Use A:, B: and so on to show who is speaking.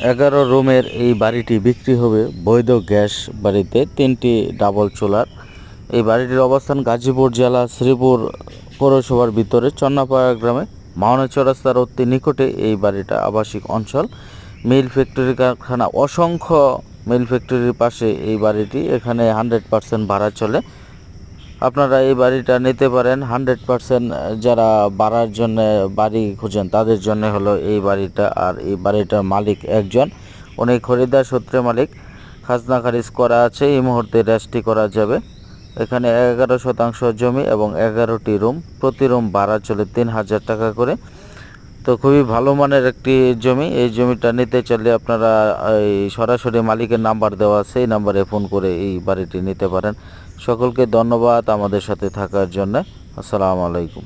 A: 11 রুমের এই বাড়িটি বিক্রি হবে বৈধ গ্যাস বাড়িতে, 3টি ডাবল চুলার। এই বাড়িটির অবস্থান গাজীপুর জেলা শ্রীপুর পৌরসভার ভিতরে চন্নাপাড়া গ্রামে মাওনা চৌরাস্তার অতি নিকটে এই বাড়িটা আবাসিক অঞ্চল। মিল ফ্যাক্টরি কারখানা, অসংখ্য মিল ফ্যাক্টরির পাশে এই বাড়িটি। এখানে 100% ভাড়া চলে। আপনারা এই বাড়িটা নিতে পারেন 100%। যারা ভাড়ার জন্য বাড়ি খুঁজেন তাদের জন্য হলো এই বাড়িটা। আর এই বাড়িটার মালিক একজন, উনি খরিদ্দার সূত্রে মালিক। খাজনা খারিজ করা আছে, এই মুহূর্তে রেজিস্ট্রি করা যাবে। এখানে 11% জমি এবং 11টি রুম, প্রতি রুম ভাড়া চলে 3000 টাকা করে। তো খুবই ভালো মানের একটি জমি। এই জমিটা নিতে চাইলে আপনারা এই সরাসরি মালিকের নাম্বার দেওয়া আছে, এই নাম্বারে ফোন করে এই বাড়িটি নিতে পারেন। সকলকে ধন্যবাদ আমাদের সাথে থাকার জন্য। আসসালামু আলাইকুম।